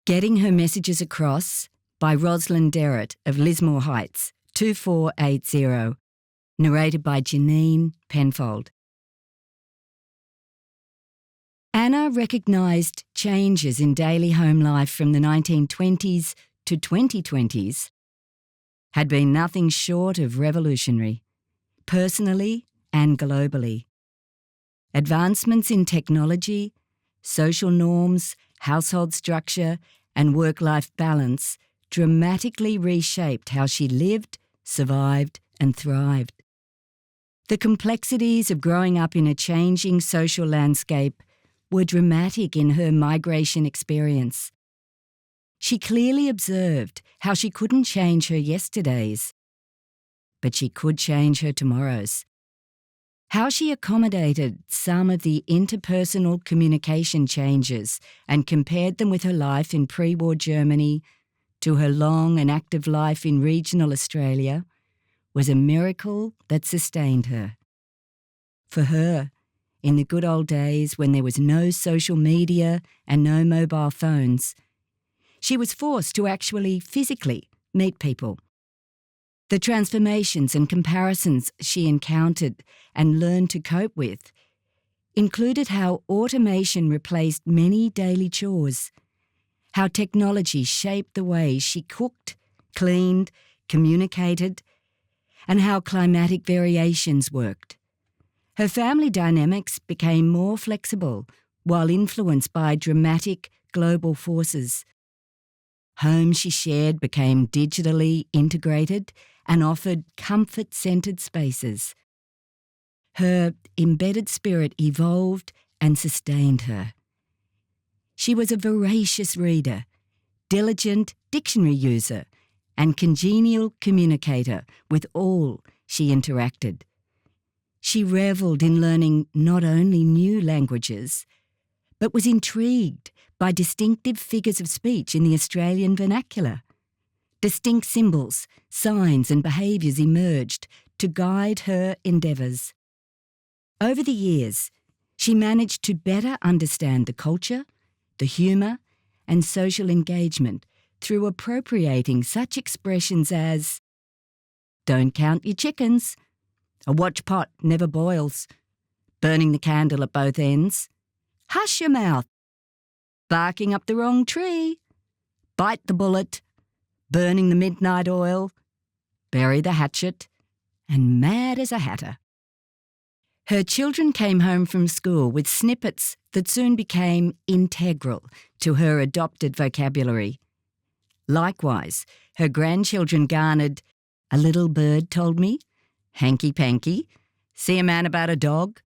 Getting Her Messages Across by Rosalind Derrett of Lismore Heights, 2480. Narrated by Janine Penfold. Anna recognised changes in daily home life from the 1920s to 2020s had been nothing short of revolutionary, personally and globally. Advancements in technology, social norms, household structure, and work-life balance dramatically reshaped how she lived, survived, and thrived. The complexities of growing up in a changing social landscape were dramatic in her migration experience. She clearly observed how she couldn't change her yesterdays, but she could change her tomorrows. How she accommodated some of the interpersonal communication changes and compared them with her life in pre-war Germany to her long and active life in regional Australia was a miracle that sustained her. For her, in the good old days when there was no social media and no mobile phones, she was forced to actually physically meet people. The transformations and comparisons she encountered and learned to cope with included how automation replaced many daily chores, how technology shaped the way she cooked, cleaned, communicated, and how climatic variations worked. Her family dynamics became more flexible while influenced by dramatic global forces. Homes she shared became digitally integrated and offered comfort-centred spaces. Her embedded spirit evolved and sustained her. She was a voracious reader, diligent dictionary user, and congenial communicator with all she interacted. She revelled in learning not only new languages, but was intrigued by distinctive figures of speech in the Australian vernacular. Distinct symbols, signs and behaviours emerged to guide her endeavours. Over the years, she managed to better understand the culture, the humour and social engagement through appropriating such expressions as "don't count your chickens," "a watch pot never boils," "burning the candle at both ends," "hush your mouth," "barking up the wrong tree," "bite the bullet," "burning the midnight oil," "bury the hatchet," and "mad as a hatter." Her children came home from school with snippets that soon became integral to her adopted vocabulary. Likewise, her grandchildren garnered "a little bird told me," "hanky-panky," "see a man about a dog,"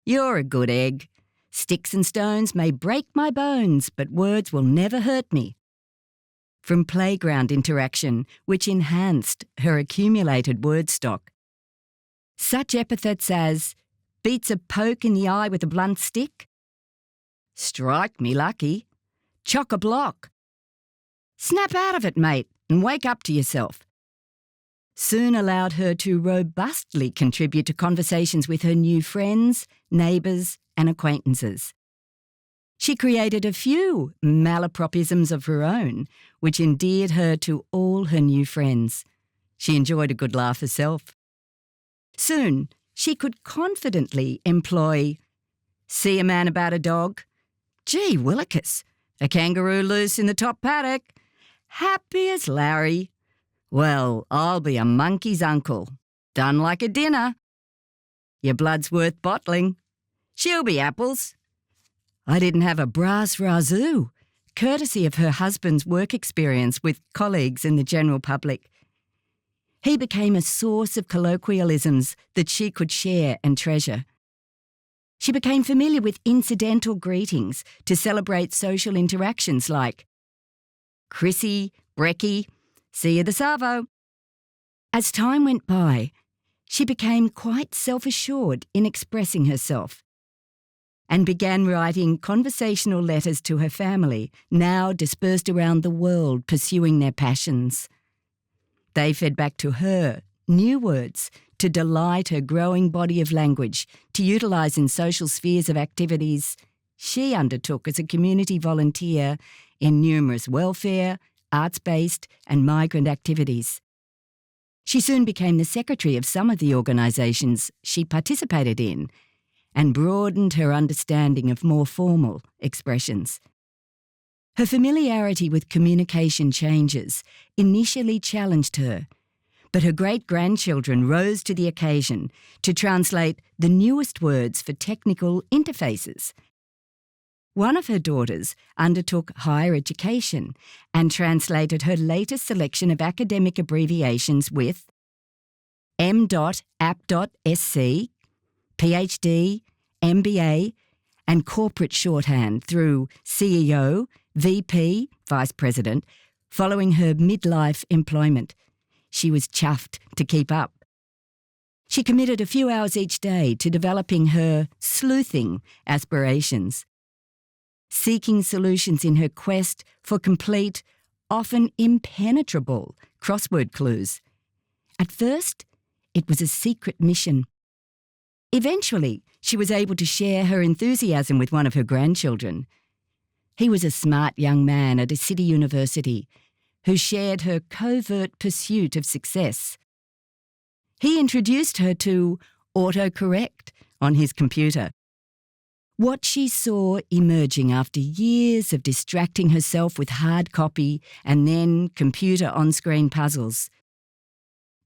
"you're a good egg," "sticks and stones may break my bones, but words will never hurt me." From playground interaction, which enhanced her accumulated word stock. Such epithets as "beats a poke in the eye with a blunt stick," "strike me lucky," "chock-a-block," "snap out of it, mate, and wake up to yourself," soon allowed her to robustly contribute to conversations with her new friends, neighbours and acquaintances. She created a few malapropisms of her own, which endeared her to all her new friends. She enjoyed a good laugh herself. Soon, she could confidently employ "see a man about a dog," "gee willikers, a kangaroo loose in the top paddock," "happy as Larry," "well, I'll be a monkey's uncle," "done like a dinner," "your blood's worth bottling," "she'll be apples," "I didn't have a brass razoo," courtesy of her husband's work experience with colleagues and the general public. He became a source of colloquialisms that she could share and treasure. She became familiar with incidental greetings to celebrate social interactions like "Chrissy, Brekkie, see you the Savo." As time went by, she became quite self-assured in expressing herself and began writing conversational letters to her family, now dispersed around the world pursuing their passions. They fed back to her new words to delight her growing body of language to utilise in social spheres of activities she undertook as a community volunteer in numerous welfare, arts-based and migrant activities. She soon became the secretary of some of the organisations she participated in and broadened her understanding of more formal expressions. Her familiarity with communication changes initially challenged her, but her great-grandchildren rose to the occasion to translate the newest words for technical interfaces. One of her daughters undertook higher education and translated her latest selection of academic abbreviations with M.App.Sc, PhD, MBA, and corporate shorthand through CEO, VP, Vice President, following her midlife employment. She was chuffed to keep up. She committed a few hours each day to developing her sleuthing aspirations, seeking solutions in her quest for complete, often impenetrable, crossword clues. At first, it was a secret mission. Eventually, she was able to share her enthusiasm with one of her grandchildren. He was a smart young man at a city university who shared her covert pursuit of success. He introduced her to autocorrect on his computer. What she saw emerging after years of distracting herself with hard copy and then computer on-screen puzzles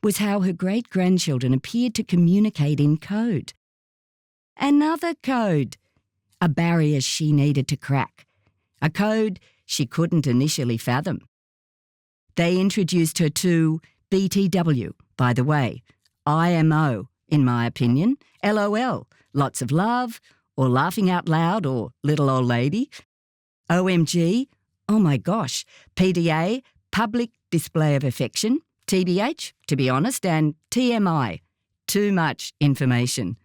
was how her great-grandchildren appeared to communicate in code. Another code, a barrier she needed to crack, a code she couldn't initially fathom. They introduced her to BTW, by the way, IMO, in my opinion, LOL, lots of love, or laughing out loud, or little old lady, OMG, oh my gosh, PDA, public display of affection, TBH, to be honest, and TMI, too much information.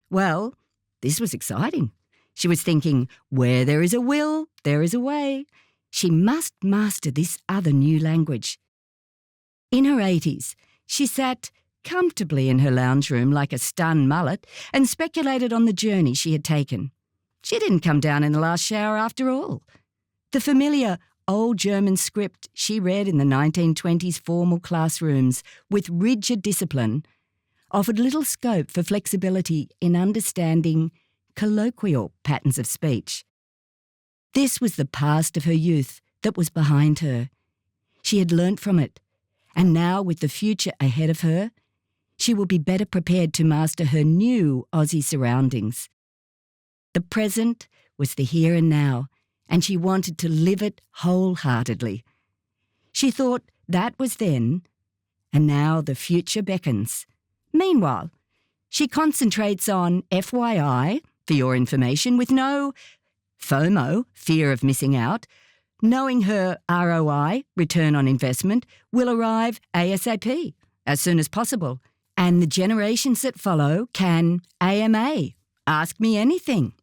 Well, this was exciting. She was thinking, where there is a will, there is a way. She must master this other new language. In her 80s, she sat comfortably in her lounge room like a stunned mullet and speculated on the journey she had taken. She didn't come down in the last shower after all. The familiar old German script she read in the 1920s formal classrooms with rigid discipline offered little scope for flexibility in understanding colloquial patterns of speech. This was the past of her youth that was behind her. She had learnt from it, and now with the future ahead of her, she will be better prepared to master her new Aussie surroundings. The present was the here and now, and she wanted to live it wholeheartedly. She thought that was then, and now the future beckons. Meanwhile, she concentrates on FYI, for your information, with no FOMO, fear of missing out, knowing her ROI, return on investment, will arrive ASAP, as soon as possible, and the generations that follow can AMA, ask me anything,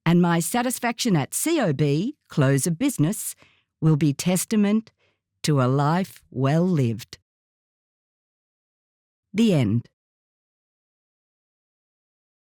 and my satisfaction at COB, close of business, will be testament to a life well lived. The end.